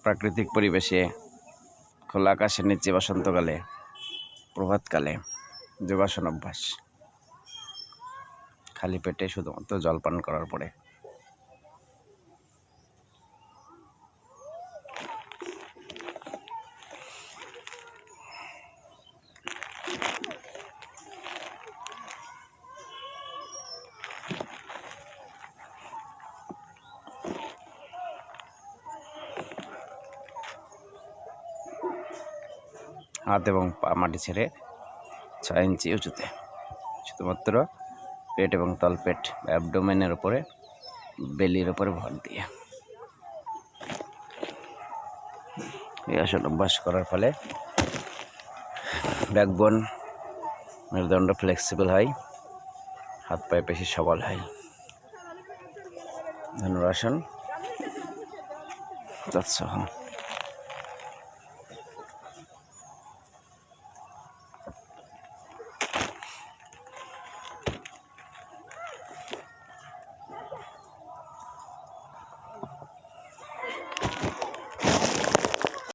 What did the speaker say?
প্রাকৃতিক পরিবেশে, খোলা আকাশের নিচে, বসন্তকালে, প্রভাতকালে যোগাসন অভ্যাস, খালি পেটে শুধুমাত্র জল পান করার পরে। হাত এবং পা মাটি ছেড়ে 6 ইঞ্চি উঁচুতে, শুধুমাত্র পেট এবং তলপেট অ্যাবডোমেনের উপরে, বেলির উপরে ভর দিয়ে। এই আসন অভ্যাস করার ফলে ব্যাকবোন, মেরুদণ্ড ফ্লেক্সিবল হয়, হাত পায়ে পেশি সবল হয়। ধনুরাসন তৎসহ।